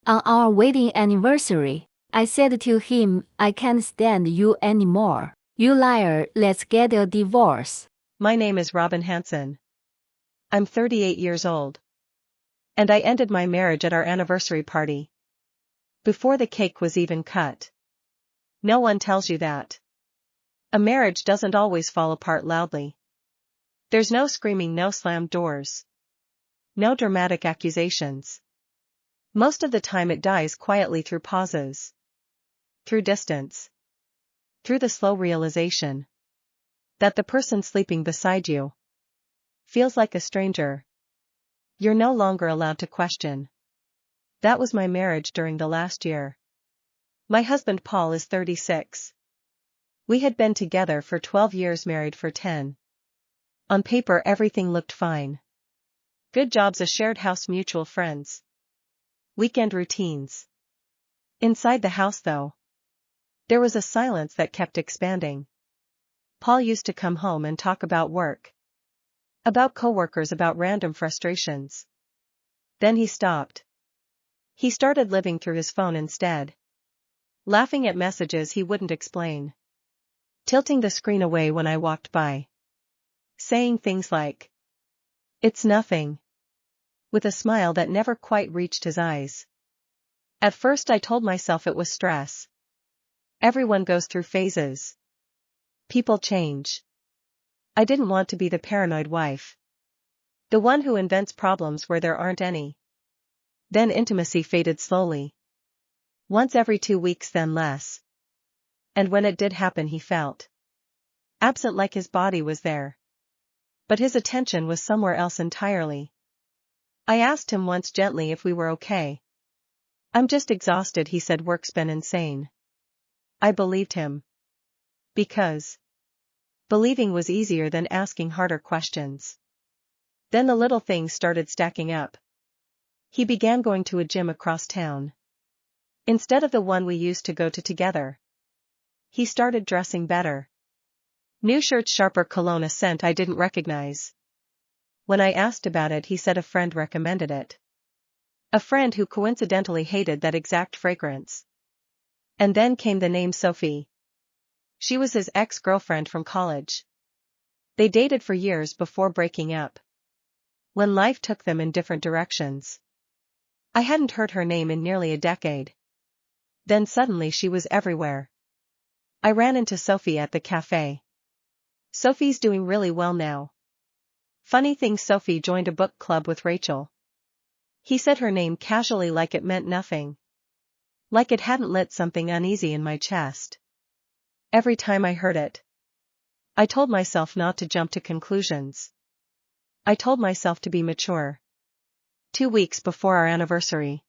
On our wedding anniversary, I said to him, I can't stand you anymore. You liar, let's get a divorce. My name is Robin Hanson. I'm 38 years old. And I ended my marriage at our anniversary party. Before the cake was even cut. No one tells you that. A marriage doesn't always fall apart loudly. There's no screaming, no slammed doors. No dramatic accusations. Most of the time it dies quietly through pauses. Through distance. Through the slow realization that the person sleeping beside you feels like a stranger. You're no longer allowed to question. That was my marriage during the last year. My husband Paul is 36. We had been together for 12 years, married for 10. On paper everything looked fine. Good jobs, a shared house, mutual friends. Weekend routines. Inside the house though, there was a silence that kept expanding. Paul used to come home and talk about work. About coworkers, about random frustrations. Then he stopped. He started living through his phone instead. Laughing at messages he wouldn't explain. Tilting the screen away when I walked by. Saying things like, "It's nothing." With a smile that never quite reached his eyes. At first I told myself it was stress. Everyone goes through phases. People change. I didn't want to be the paranoid wife. The one who invents problems where there aren't any. Then intimacy faded slowly. Once every 2 weeks, then less. And when it did happen he felt absent, like his body was there. But his attention was somewhere else entirely. I asked him once gently if we were okay. "I'm just exhausted," he said, "work's been insane." I believed him. Because believing was easier than asking harder questions. Then the little things started stacking up. He began going to a gym across town. Instead of the one we used to go to together. He started dressing better. New shirts, sharper cologne, a scent I didn't recognize. When I asked about it he said a friend recommended it. A friend who coincidentally hated that exact fragrance. And then came the name Sophie. She was his ex-girlfriend from college. They dated for years before breaking up. When life took them in different directions. I hadn't heard her name in nearly a decade. Then suddenly she was everywhere. I ran into Sophie at the cafe. Sophie's doing really well now. Funny thing, Sophie joined a book club with Rachel. He said her name casually, like it meant nothing. Like it hadn't lit something uneasy in my chest. Every time I heard it, I told myself not to jump to conclusions. I told myself to be mature. 2 weeks before our anniversary,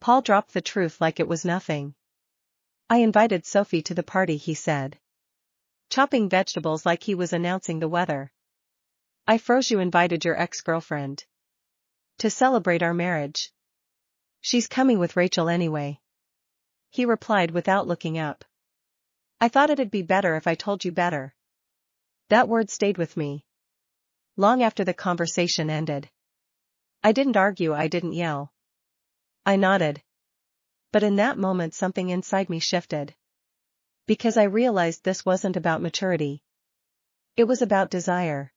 Paul dropped the truth like it was nothing. "I invited Sophie to the party," he said. Chopping vegetables like he was announcing the weather. I froze. "You invited your ex-girlfriend to celebrate our marriage?" "She's coming with Rachel anyway," he replied without looking up. "I thought it'd be better if I told you better." That word stayed with me. Long after the conversation ended. I didn't argue, I didn't yell. I nodded. But in that moment something inside me shifted. Because I realized this wasn't about maturity. It was about desire.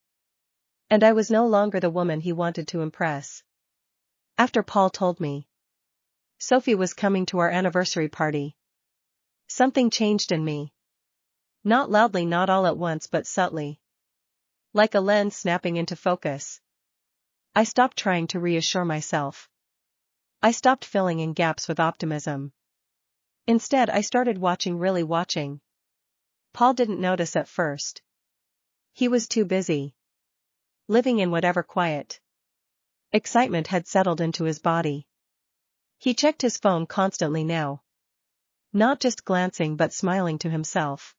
And I was no longer the woman he wanted to impress. After Paul told me Sophie was coming to our anniversary party, something changed in me. Not loudly, not all at once, but subtly. Like a lens snapping into focus. I stopped trying to reassure myself. I stopped filling in gaps with optimism. Instead, I started watching, really watching. Paul didn't notice at first. He was too busy. Living in whatever quiet excitement had settled into his body. He checked his phone constantly now. Not just glancing but smiling to himself.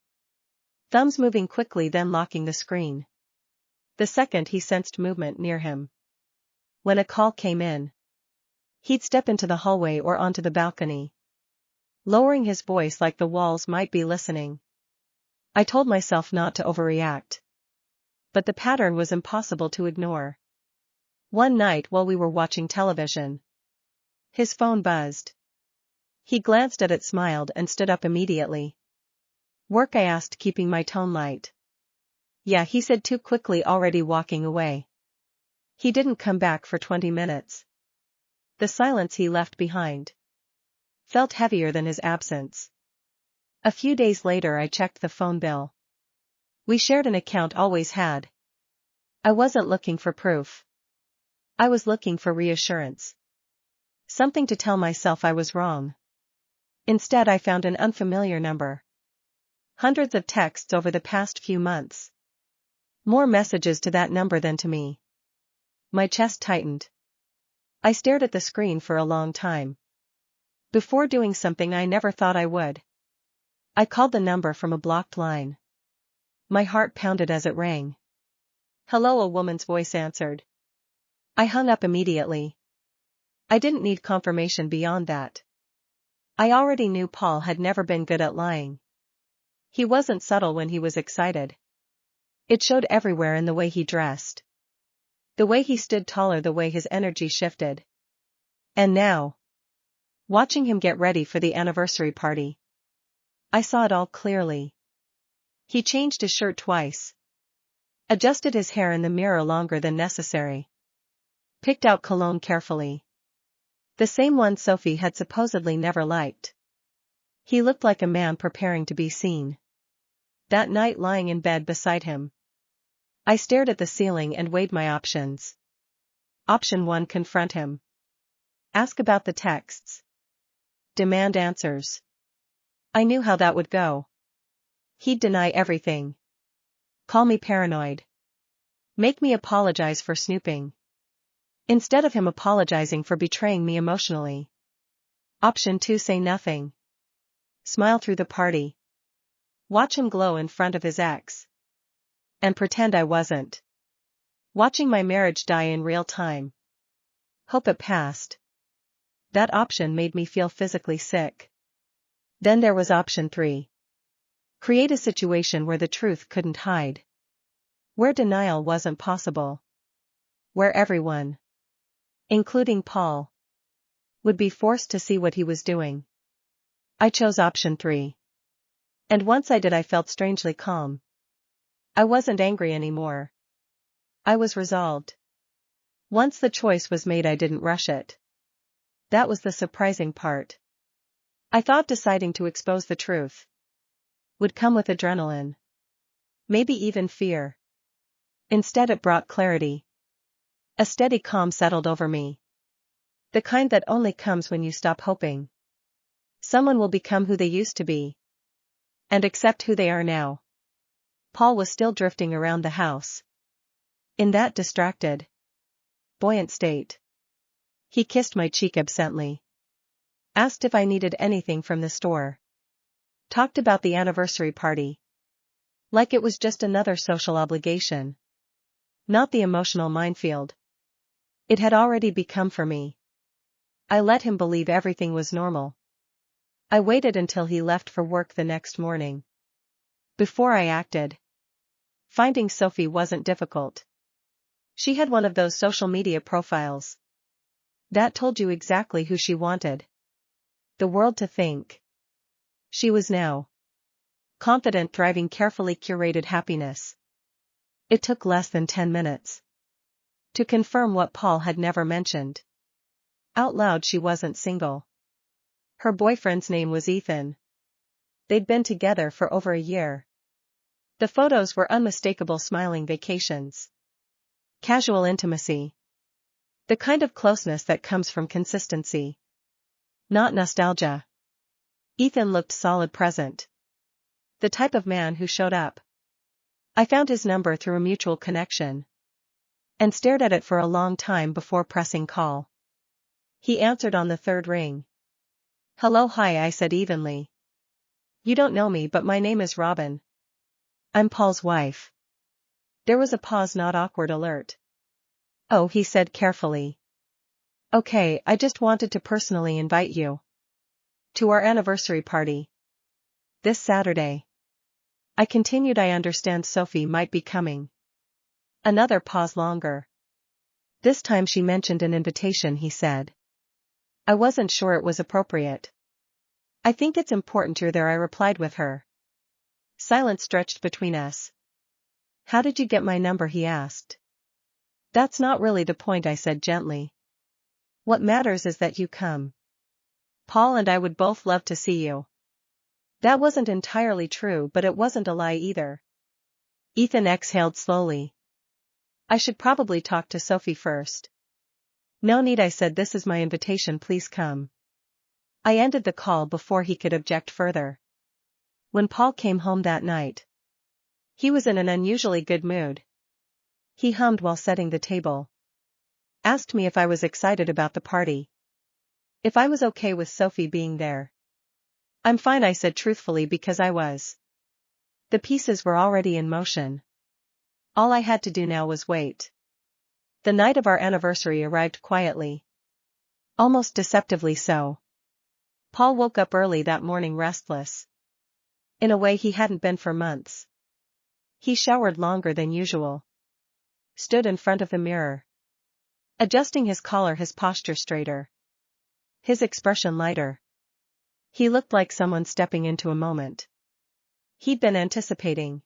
Thumbs moving quickly, then locking the screen. The second he sensed movement near him. When a call came in, he'd step into the hallway or onto the balcony, lowering his voice like the walls might be listening. I told myself not to overreact. But the pattern was impossible to ignore. One night while we were watching television, His phone buzzed. He glanced at it, smiled, and stood up immediately. Work? I asked, keeping my tone light. Yeah, he said too quickly, already walking away. He didn't come back for 20 minutes. The silence he left behind felt heavier than his absence. A few days later I checked the phone bill. We shared an account, always had. I wasn't looking for proof. I was looking for reassurance. Something to tell myself I was wrong. Instead I found an unfamiliar number. Hundreds of texts over the past few months. More messages to that number than to me. My chest tightened. I stared at the screen for a long time. Before doing something I never thought I would. I called the number from a blocked line. My heart pounded as it rang. Hello, a woman's voice answered. I hung up immediately. I didn't need confirmation beyond that. I already knew Paul had never been good at lying. He wasn't subtle when he was excited. It showed everywhere, in the way he dressed. The way he stood taller, the way his energy shifted. And now, watching him get ready for the anniversary party, I saw it all clearly. He changed his shirt twice. Adjusted his hair in the mirror longer than necessary. Picked out cologne carefully. The same one Sophie had supposedly never liked. He looked like a man preparing to be seen. That night, lying in bed beside him, I stared at the ceiling and weighed my options. Option 1: confront him. Ask about the texts. Demand answers. I knew how that would go. He'd deny everything. Call me paranoid. Make me apologize for snooping. Instead of him apologizing for betraying me emotionally. Option 2: say nothing. Smile through the party. Watch him glow in front of his ex. And pretend I wasn't watching my marriage die in real time. Hope it passed. That option made me feel physically sick. Then there was option 3. Create a situation where the truth couldn't hide. Where denial wasn't possible. Where everyone, including Paul, would be forced to see what he was doing. I chose option 3. And once I did, I felt strangely calm. I wasn't angry anymore. I was resolved. Once the choice was made, I didn't rush it. That was the surprising part. I thought deciding to expose the truth would come with adrenaline. Maybe even fear. Instead it brought clarity. A steady calm settled over me. The kind that only comes when you stop hoping someone will become who they used to be. And accept who they are now. Paul was still drifting around the house. In that distracted, buoyant state. He kissed my cheek absently. Asked if I needed anything from the store. Talked about the anniversary party. Like it was just another social obligation. Not the emotional minefield it had already become for me. I let him believe everything was normal. I waited until he left for work the next morning. Before I acted. Finding Sophie wasn't difficult. She had one of those social media profiles that told you exactly who she wanted the world to think she was now. Confident, driving carefully curated happiness. It took less than 10 minutes to confirm what Paul had never mentioned out loud. She wasn't single. Her boyfriend's name was Ethan. They'd been together for over a year. The photos were unmistakable, smiling vacations. Casual intimacy. The kind of closeness that comes from consistency. Not nostalgia. Ethan looked solid, present. The type of man who showed up. I found his number through a mutual connection. And stared at it for a long time before pressing call. He answered on the third ring. Hello, hi, I said evenly. You don't know me, but my name is Robin. I'm Paul's wife. There was a pause, not awkward, alert. Oh, he said carefully. Okay, I just wanted to personally invite you to our anniversary party this Saturday. I continued. I understand Sophie might be coming. Another pause, longer. This time she mentioned an invitation, he said. I wasn't sure it was appropriate. I think it's important you're there, I replied with her. Silence stretched between us. How did you get my number, he asked. That's not really the point, I said gently. What matters is that you come. Paul and I would both love to see you. That wasn't entirely true, but it wasn't a lie either. Ethan exhaled slowly. I should probably talk to Sophie first. No need, I said, this is my invitation, please come. I ended the call before he could object further. When Paul came home that night, he was in an unusually good mood. He hummed while setting the table. Asked me if I was excited about the party. If I was okay with Sophie being there. I'm fine, I said truthfully, because I was. The pieces were already in motion. All I had to do now was wait. The night of our anniversary arrived quietly. Almost deceptively so. Paul woke up early that morning restless. In a way he hadn't been for months. He showered longer than usual. Stood in front of the mirror. Adjusting his collar, his posture straighter. His expression lighter. He looked like someone stepping into a moment he'd been anticipating.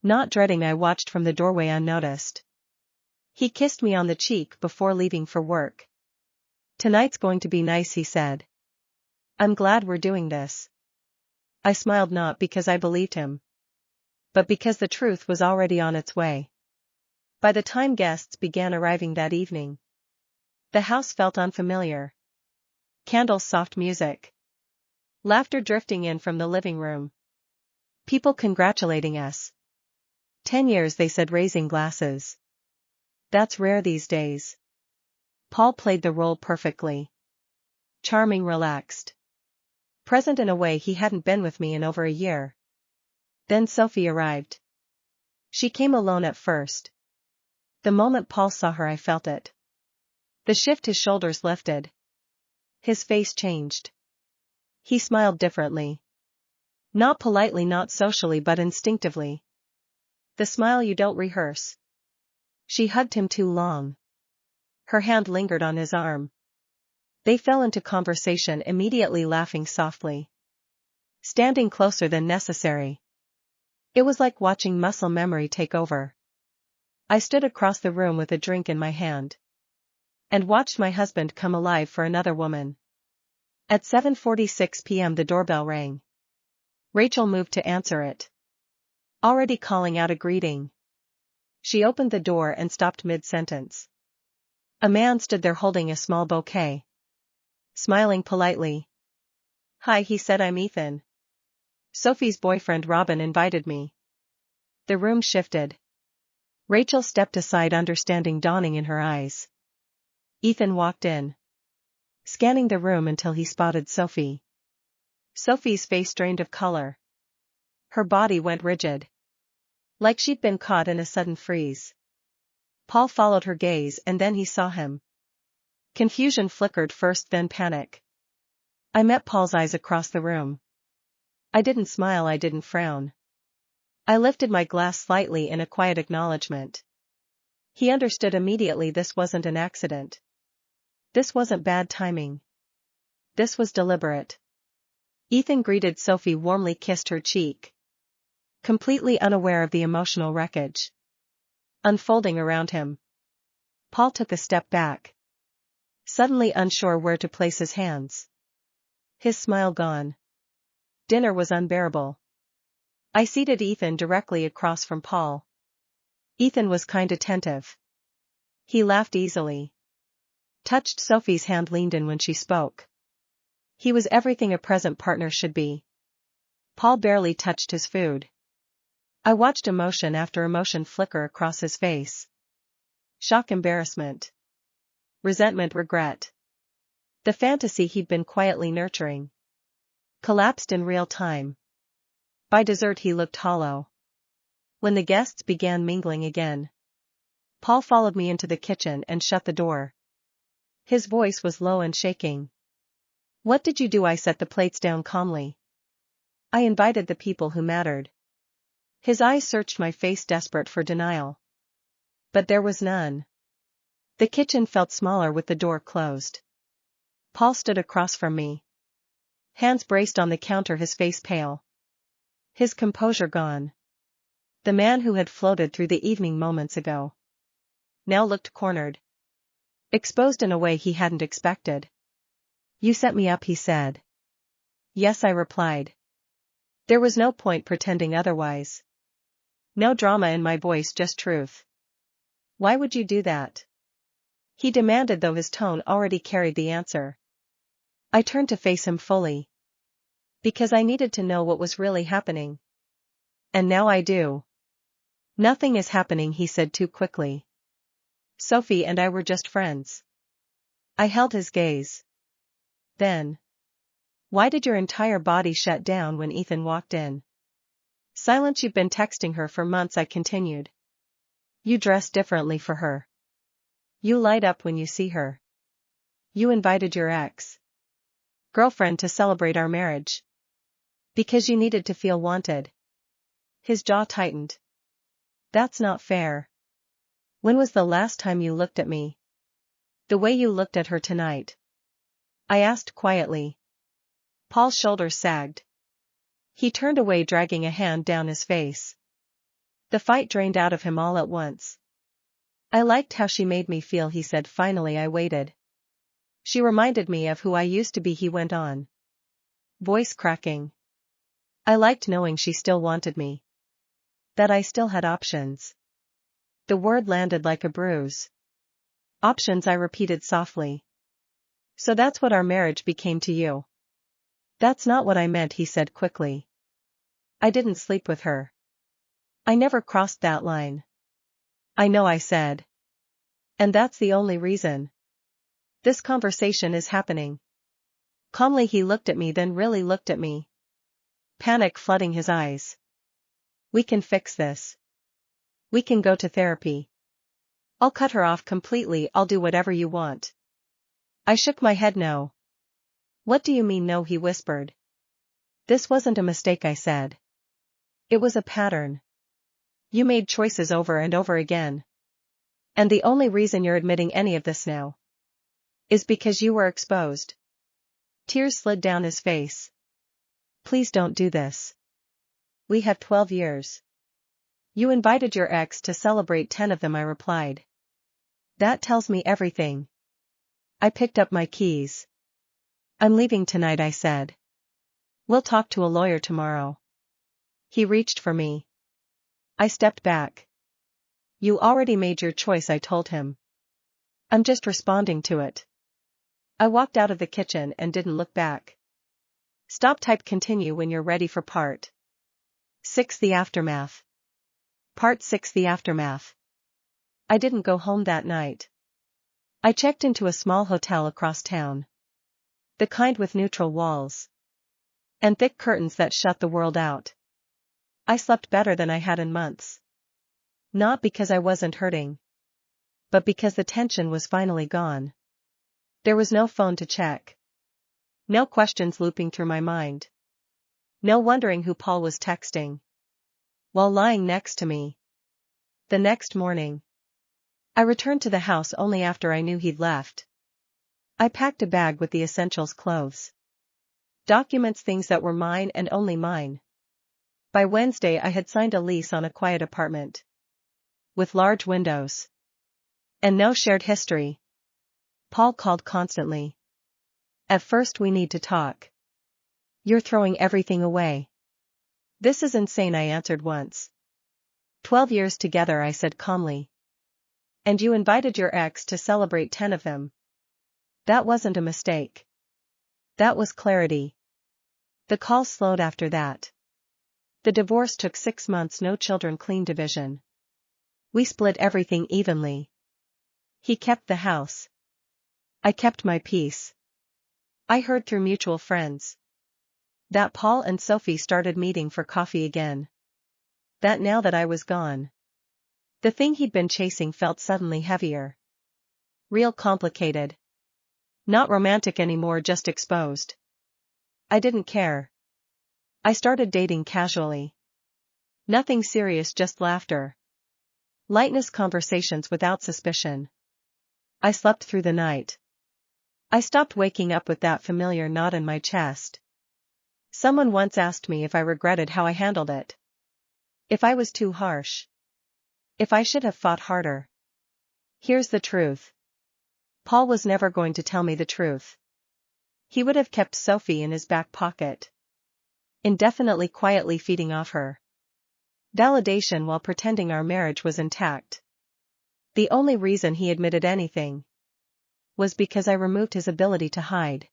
Not dreading, I watched from the doorway unnoticed. He kissed me on the cheek before leaving for work. Tonight's going to be nice, he said. I'm glad we're doing this. I smiled, not because I believed him, but because the truth was already on its way. By the time guests began arriving that evening, the house felt unfamiliar. Candles, soft music. Laughter drifting in from the living room. People congratulating us. 10 years, they said, raising glasses. That's rare these days. Paul played the role perfectly. Charming, relaxed. Present in a way he hadn't been with me in over a year. Then Sophie arrived. She came alone at first. The moment Paul saw her, I felt it. The shift, his shoulders lifted. His face changed. He smiled differently. Not politely, not socially, but instinctively. The smile you don't rehearse. She hugged him too long. Her hand lingered on his arm. They fell into conversation, immediately laughing softly. Standing closer than necessary. It was like watching muscle memory take over. I stood across the room with a drink in my hand. And watched my husband come alive for another woman. At 7:46 p.m. the doorbell rang. Rachel moved to answer it. Already calling out a greeting. She opened the door and stopped mid-sentence. A man stood there holding a small bouquet. Smiling politely. Hi, he said, I'm Ethan. Sophie's boyfriend Robin invited me. The room shifted. Rachel stepped aside, understanding dawning in her eyes. Ethan walked in. Scanning the room until he spotted Sophie. Sophie's face drained of color. Her body went rigid. Like she'd been caught in a sudden freeze. Paul followed her gaze, and then he saw him. Confusion flickered first, then panic. I met Paul's eyes across the room. I didn't smile, I didn't frown. I lifted my glass slightly in a quiet acknowledgement. He understood immediately this wasn't an accident. This wasn't bad timing. This was deliberate. Ethan greeted Sophie warmly, kissed her cheek. Completely unaware of the emotional wreckage unfolding around him. Paul took a step back. Suddenly unsure where to place his hands. His smile gone. Dinner was unbearable. I seated Ethan directly across from Paul. Ethan was kind, attentive. He laughed easily. Touched Sophie's hand, leaned in when she spoke. He was everything a present partner should be. Paul barely touched his food. I watched emotion after emotion flicker across his face. Shock, embarrassment. Resentment, regret. The fantasy he'd been quietly nurturing collapsed in real time. By dessert he looked hollow. When the guests began mingling again, Paul followed me into the kitchen and shut the door. His voice was low and shaking. What did you do? I set the plates down calmly. I invited the people who mattered. His eyes searched my face, desperate for denial. But there was none. The kitchen felt smaller with the door closed. Paul stood across from me. Hands braced on the counter, his face pale. His composure gone. The man who had floated through the evening moments ago now looked cornered. Exposed in a way he hadn't expected. "You set me up," he said. "Yes," I replied. There was no point pretending otherwise. No drama in my voice, just truth. "Why would you do that?" he demanded, though his tone already carried the answer. I turned to face him fully. Because I needed to know what was really happening. And now I do. "Nothing is happening," he said too quickly. "Sophie and I were just friends." I held his gaze. Then. "Why did your entire body shut down when Ethan walked in?" "Silence. You've been texting her for months," I continued. "You dress differently for her. You light up when you see her. You invited your ex-girlfriend to celebrate our marriage. Because you needed to feel wanted." His jaw tightened. "That's not fair. When was the last time you looked at me the way you looked at her tonight?" I asked quietly. Paul's shoulders sagged. He turned away, dragging a hand down his face. The fight drained out of him all at once. "I liked how she made me feel," he said finally. I waited. "She reminded me of who I used to be," he went on, voice cracking. "I liked knowing she still wanted me. That I still had options." The word landed like a bruise. "Options," I repeated softly. "So that's what our marriage became to you?" "That's not what I meant," he said quickly. "I didn't sleep with her. I never crossed that line." "I know," I said. "And that's the only reason this conversation is happening." Calmly he looked at me, then really looked at me. Panic flooding his eyes. "We can fix this. We can go to therapy. I'll cut her off completely. I'll do whatever you want." I shook my head. "No." "What do you mean no?" he whispered. "This wasn't a mistake," I said. "It was a pattern. You made choices over and over again. And the only reason you're admitting any of this now is because you were exposed." Tears slid down his face. "Please don't do this. We have 12 years. You invited your ex to celebrate 10 of them," I replied. "That tells me everything." I picked up my keys. "I'm leaving tonight," I said. "We'll talk to a lawyer tomorrow." He reached for me. I stepped back. "You already made your choice," I told him. "I'm just responding to it." I walked out of the kitchen and didn't look back. Stop. Type continue when you're ready for part 6. The Aftermath. Part 6. The Aftermath. I didn't go home that night. I checked into a small hotel across town. The kind with neutral walls and thick curtains that shut the world out. I slept better than I had in months. Not because I wasn't hurting, but because the tension was finally gone. There was no phone to check. No questions looping through my mind. No wondering who Paul was texting while lying next to me. The next morning, I returned to the house only after I knew he'd left. I packed a bag with the essentials: clothes, documents, things that were mine and only mine. By Wednesday I had signed a lease on a quiet apartment with large windows and no shared history. Paul called constantly. "At first, we need to talk. You're throwing everything away." "This is insane," I answered once. 12 years together," I said calmly. "And you invited your ex to celebrate 10 of them. That wasn't a mistake. That was clarity." The call slowed after that. The divorce took 6 months, no children, clean division. We split everything evenly. He kept the house. I kept my peace. I heard through mutual friends that Paul and Sophie started meeting for coffee again. That now that I was gone, the thing he'd been chasing felt suddenly heavier. Real, complicated. Not romantic anymore, just exposed. I didn't care. I started dating casually. Nothing serious, just laughter, lightness, conversations without suspicion. I slept through the night. I stopped waking up with that familiar knot in my chest. Someone once asked me if I regretted how I handled it. If I was too harsh. If I should have fought harder. Here's the truth. Paul was never going to tell me the truth. He would have kept Sophie in his back pocket, indefinitely quietly feeding off her validation while pretending our marriage was intact. The only reason he admitted anything was because I removed his ability to hide.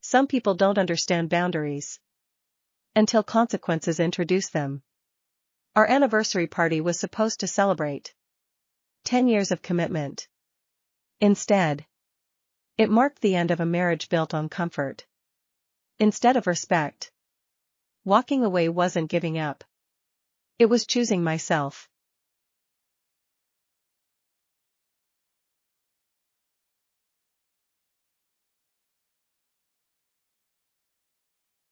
Some people don't understand boundaries until consequences introduce them. Our anniversary party was supposed to celebrate 10 years of commitment. Instead, it marked the end of a marriage built on comfort instead of respect. Walking away wasn't giving up. It was choosing myself.